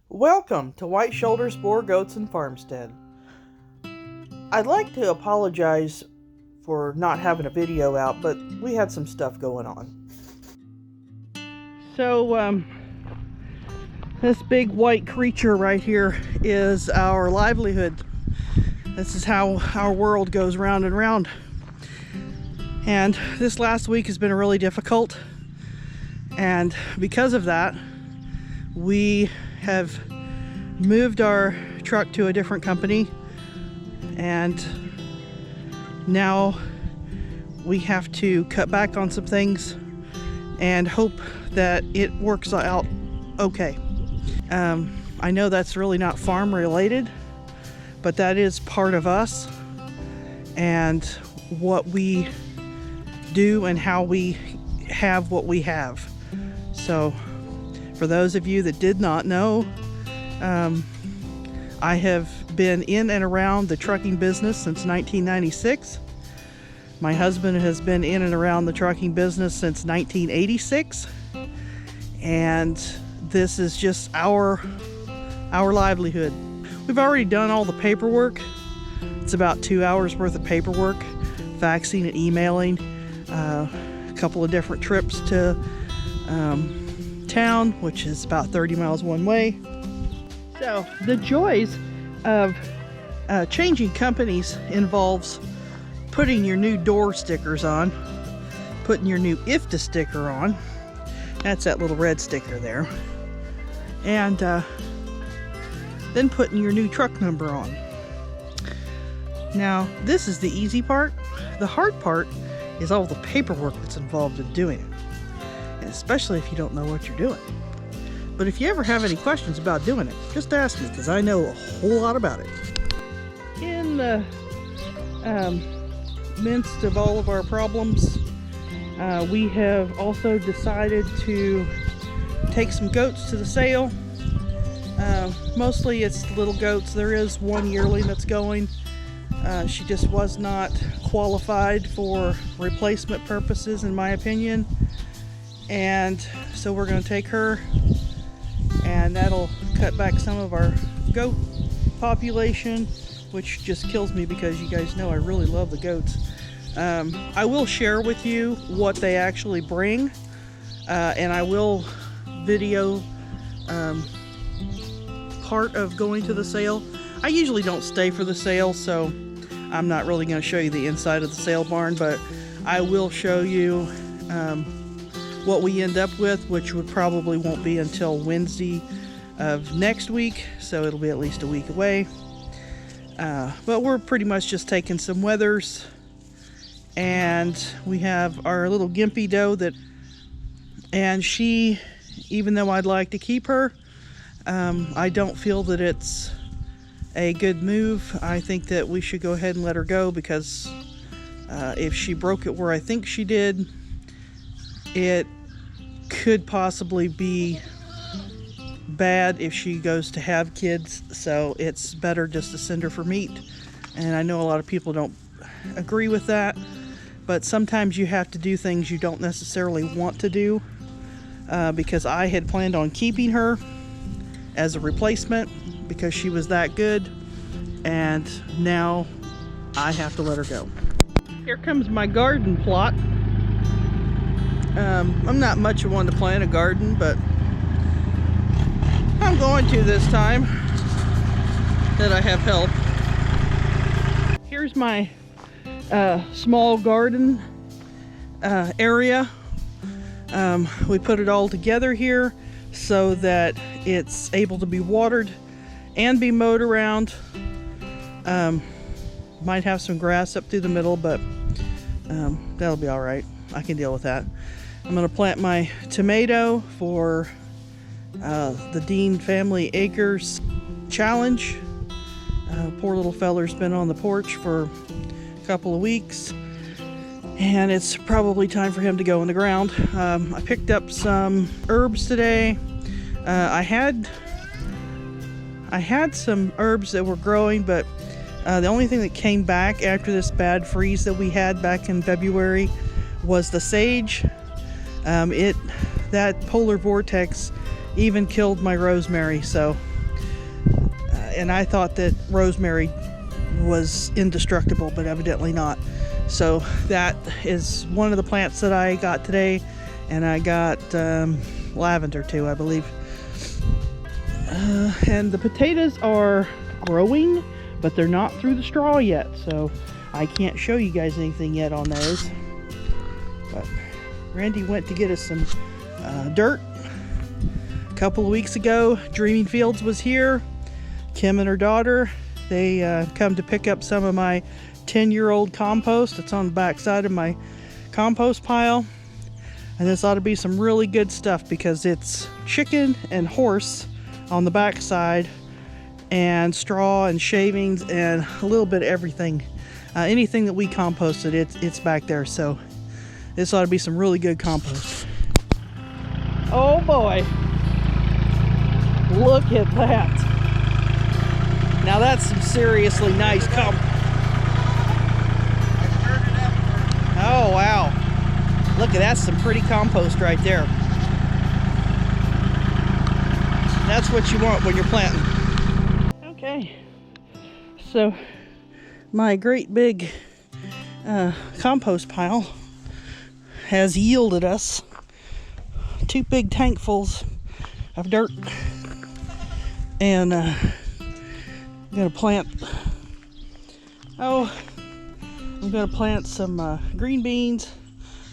Welcome to White Shoulders Boer Goats and Farmstead. I'd like to apologize for not having a video out, but we had some stuff going on. So, this big white creature right here is our livelihood. This is how our world goes round and round. And this last week has been really difficult. And because of that, we have moved our truck to a different company, and now we have to cut back on some things and hope that it works out okay. I know that's really not farm related, but that is part of us and what we do and how we have what we have. So for those of you that did not know, I have been in and around the trucking business since 1996. My husband has been in and around the trucking business since 1986. And this is just our livelihood. We've already done all the paperwork. It's about 2 hours worth of paperwork, faxing and emailing, a couple of different trips to town, which is about 30 miles one way. So the joys of changing companies involves putting your new door stickers on, putting your new IFTA sticker on. That's that little red sticker there. And then putting your new truck number on. Now, this is the easy part. The hard part is all the paperwork that's involved in doing it. And especially if you don't know what you're doing. But if you ever have any questions about doing it, just ask me, because I know a whole lot about it. In the midst of all of our problems, we have also decided to take some goats to the sale. Mostly it's little goats. There is one yearling that's going. She just was not qualified for replacement purposes, in my opinion. And so we're going to take her, and that'll cut back some of our goat population, which just kills me because you guys know I really love the goats. I will share with you what they actually bring, and I will video part of going to the sale. I usually don't stay for the sale, so I'm not really going to show you the inside of the sale barn, but I will show you what we end up with, which would probably won't be until Wednesday of next week, so it'll be at least a week away. But we're pretty much just taking some wethers, and we have our little gimpy doe and she, even though I'd like to keep her, I don't feel that it's a good move. I think that we should go ahead and let her go, because if she broke it where I think she did, it could possibly be bad if she goes to have kids. So it's better just to send her for meat. And I know a lot of people don't agree with that, but sometimes you have to do things you don't necessarily want to do, because I had planned on keeping her as a replacement because she was that good, and now I have to let her go. Here comes my garden plot. I'm not much of one to plant a garden, but I'm going to this time that I have help. Here's my small garden area. We put it all together here so that it's able to be watered and be mowed around. Might have some grass up through the middle, but that'll be all right. I can deal with that. I'm going to plant my tomato for the Dean Family Acres Challenge. Poor little feller's been on the porch for a couple of weeks, and it's probably time for him to go in the ground. I picked up some herbs today. I had some herbs that were growing, but the only thing that came back after this bad freeze that we had back in February was the sage. That polar vortex even killed my rosemary, so and I thought that rosemary was indestructible, but evidently not. So that is one of the plants that I got today, and I got lavender too, I believe. And the potatoes are growing, but they're not through the straw yet, so I can't show you guys anything yet on those. But Randy went to get us some dirt a couple of weeks ago. Dreaming Fields was here. Kim and her daughter, they come to pick up some of my 10-year-old compost. It's on the back side of my compost pile, and this ought to be some really good stuff because it's chicken and horse on the back side, and straw and shavings and a little bit of everything. Anything that we composted, it's back there, so this ought to be some really good compost. Oh boy, look at that. Now that's some seriously nice compost. Oh wow, look at that, some pretty compost right there. That's what you want when you're planting. Okay, so my great big compost pile has yielded us 2 big tankfuls of dirt, and I'm gonna plant, I'm gonna plant some green beans,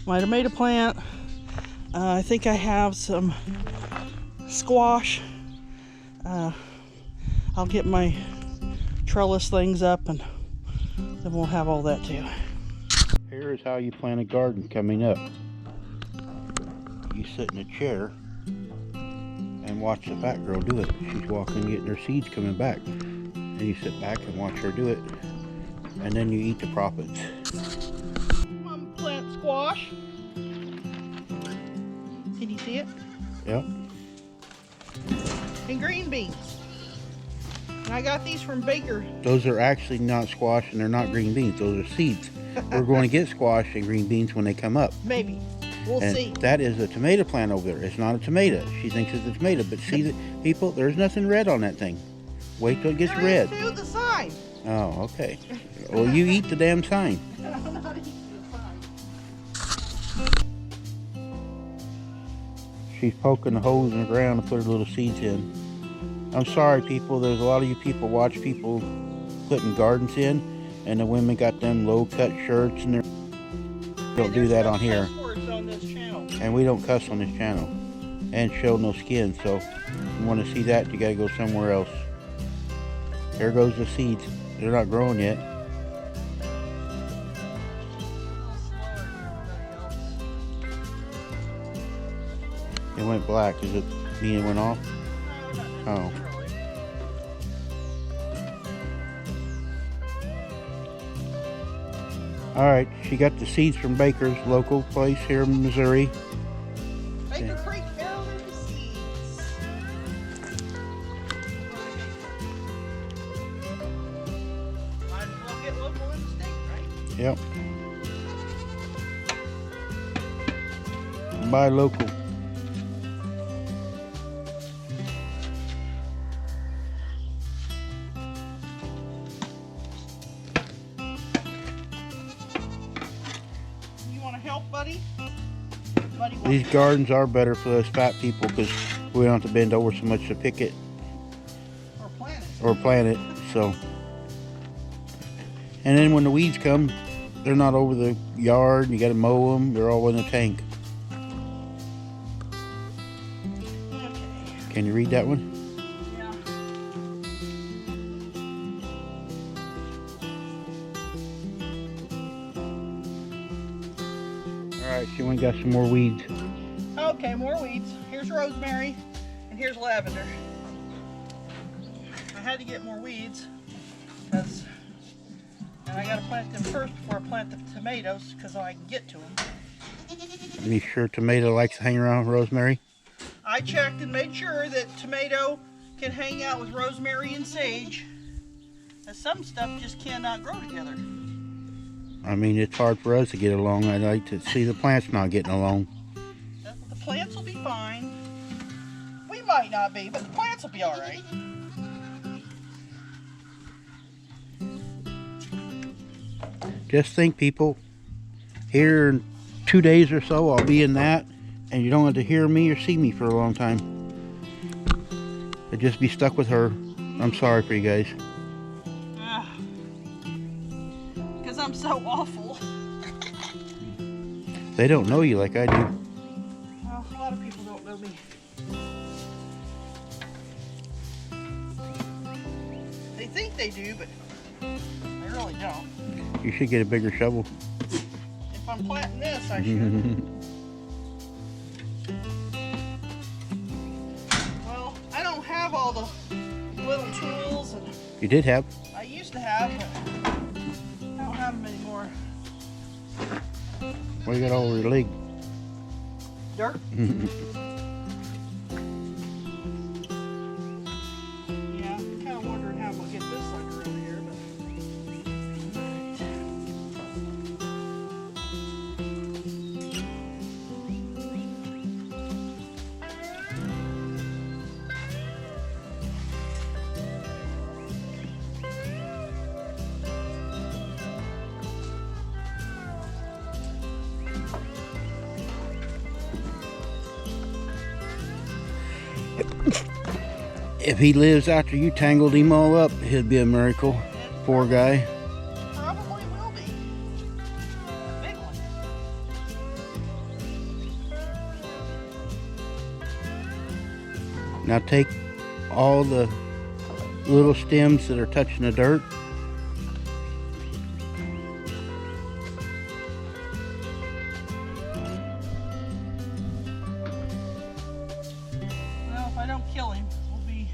my tomato plant. I think I have some squash. I'll get my trellis things up, and then we'll have all that too. Here is how you plant a garden coming up. You sit in a chair and watch the fat girl do it. She's walking, getting her seeds coming back. And you sit back and watch her do it. And then you eat the profits. I'm gonna plant squash. Can you see it? Yep. And green beans. And I got these from Baker. Those are actually not squash, and they're not green beans. Those are seeds. We're going to get squash and green beans when they come up. Maybe. We'll And see. that is a tomato plant over there. It's not a tomato. She thinks it's a tomato, but see, people, there's nothing red on that thing. Wait till it gets red. There is too, the sign. Oh, okay. Well, you eat the damn sign. I'm not eating the sign. She's poking the holes in the ground to put her little seeds in. I'm sorry, people. There's a lot of you people watch people putting gardens in, and the women got them low-cut shirts, and they don't do that on here. On this channel. And we don't cuss on this channel and show no skin. So if you want to see that, you got to go somewhere else. There goes the seeds. They're not growing yet. It went black. Does it mean it went off? Oh. Alright, she got the seeds from Baker's local place here in Missouri. Baker Creek Heirloom seeds. Might as well get local in the state, right? Yep. Buy local. Help, buddy? Buddy, These gardens are better for us fat people because we don't have to bend over so much to pick it or plant it. So, and then when the weeds come, they're not over the yard. You got to mow them. They're all in the tank. Okay. Can you read that one? Alright, she went and got some more weeds. Okay, more weeds. Here's rosemary, and here's lavender. I had to get more weeds, and I gotta plant them first before I plant the tomatoes, because I can get to them. You sure tomato likes to hang around with rosemary? I checked and made sure that tomato can hang out with rosemary and sage, as some stuff just cannot grow together. I mean, it's hard for us to get along. I'd like to see the plants not getting along. The plants will be fine. We might not be, but the plants will be all right. Just think, people, here in 2 days or so, I'll be in that, and you don't have to hear me or see me for a long time. I'll just be stuck with her. I'm sorry for you guys. Because I'm so awful. They don't know you like I do. Well, a lot of people don't know me. They think they do, but they really don't. You should get a bigger shovel. If I'm planting this, I should. Well, I don't have all the little tools. And You did have. I used to have, but I don't have them anymore. What you got all over your leg? Dirt? Yeah, I'm kind of wondering how we'll get this sucker in here, but... If he lives after you tangled him all up, it'd be a miracle. Poor guy. Probably will be. A big one. Now take all the little stems that are touching the dirt. Well, if I don't kill him, we'll be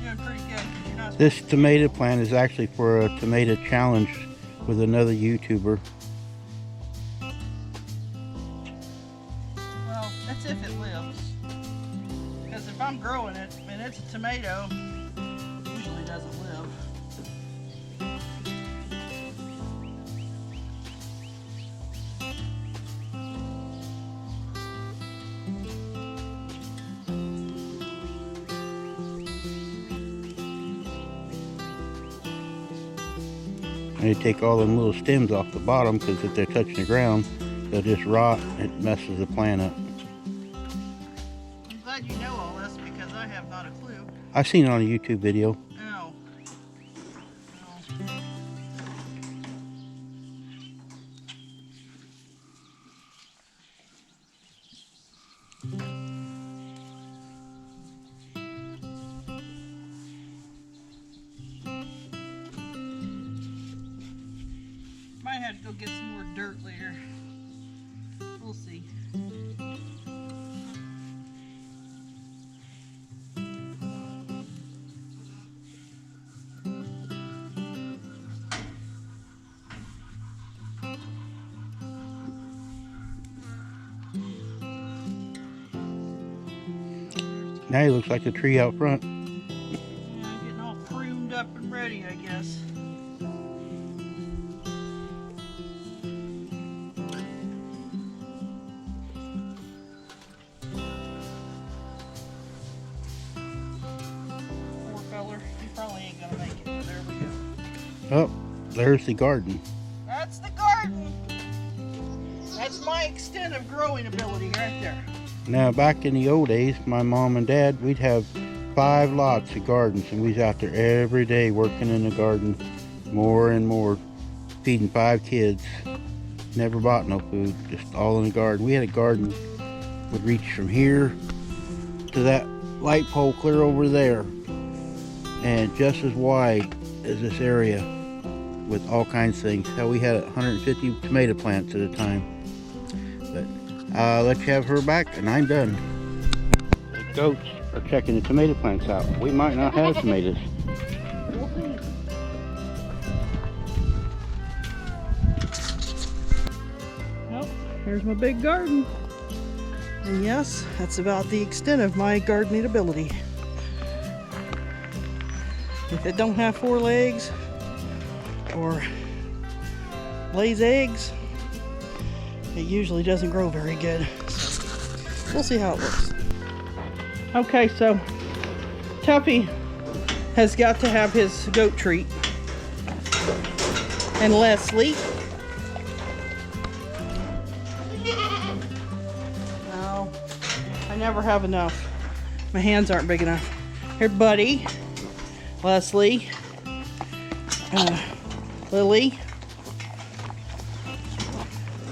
doing pretty good. 'Cause you're not This tomato plant is actually for a tomato challenge with another YouTuber. Well, that's if it lives. Because if I'm growing it and it's a tomato, it usually doesn't live. And you take all them little stems off the bottom, because if they're touching the ground, they'll just rot. It messes the plant up. I'm glad you know all this because I have not a clue. I've seen it on a YouTube video. No. Might have to go get some more dirt later. We'll see. Now he looks like the tree out front. Yeah, getting all pruned up and ready, I guess. Poor feller. He probably ain't gonna make it, but there we go. Oh, there's the garden. That's the garden. That's my extent of growing ability right there. Now, back in the old days, my mom and dad, we'd have 5 lots of gardens, and we was out there every day working in the garden, more and more, feeding 5 kids. Never bought no food, just all in the garden. We had a garden would reach from here to that light pole clear over there, and just as wide as this area, with all kinds of things. Hell, we had 150 tomato plants at a time. But I'll let you have her back, and I'm done. The goats are checking the tomato plants out. We might not have tomatoes. Well, here's my big garden. And yes, that's about the extent of my gardening ability. If it don't have 4 legs or lays eggs, it usually doesn't grow very good. We'll see how it looks. Okay, so Tuffy has got to have his goat treat. And Leslie never have enough. My hands aren't big enough. Here, Buddy, Leslie, Lily,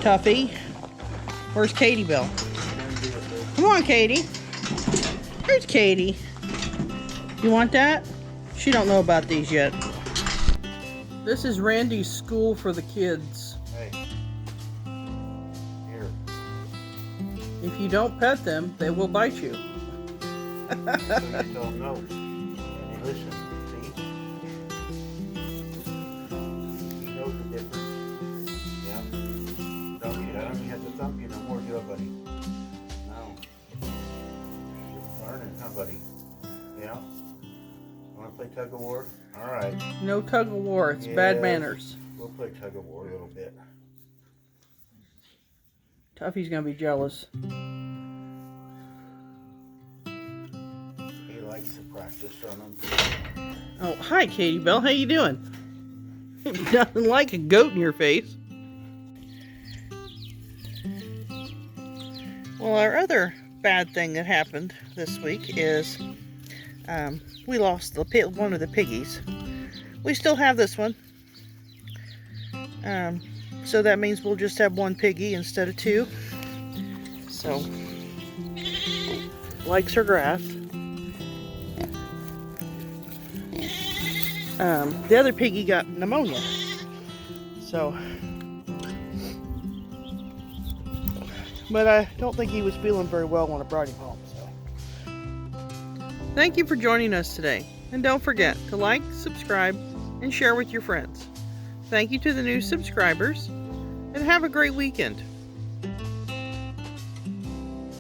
Tuffy. Where's Katie Bell? Come on, Katie. Here's Katie. You want that? She don't know about these yet. This is Randy's school for the kids. Hey. Here. If you don't pet them, they will bite you. So you don't know. And they listen. See? He knows the difference. Yeah. Don't you? I don't have to thump you no more, do it, buddy. No. You're learning, huh, buddy? Yeah. Want to play tug of war? All right. No tug of war. It's bad manners. We'll play tug of war a little bit. Tuffy's gonna be jealous. He likes to practice on them. Oh, hi, Katie Bell. How you doing? Nothing like a goat in your face. Well, our other bad thing that happened this week is we lost one of the piggies. We still have this one. So that means we'll just have one piggy instead of two. So, likes her grass. The other piggy got pneumonia. So, but I don't think he was feeling very well when I brought him home. So, thank you for joining us today. And don't forget to like, subscribe, and share with your friends. Thank you to the new subscribers, and have a great weekend.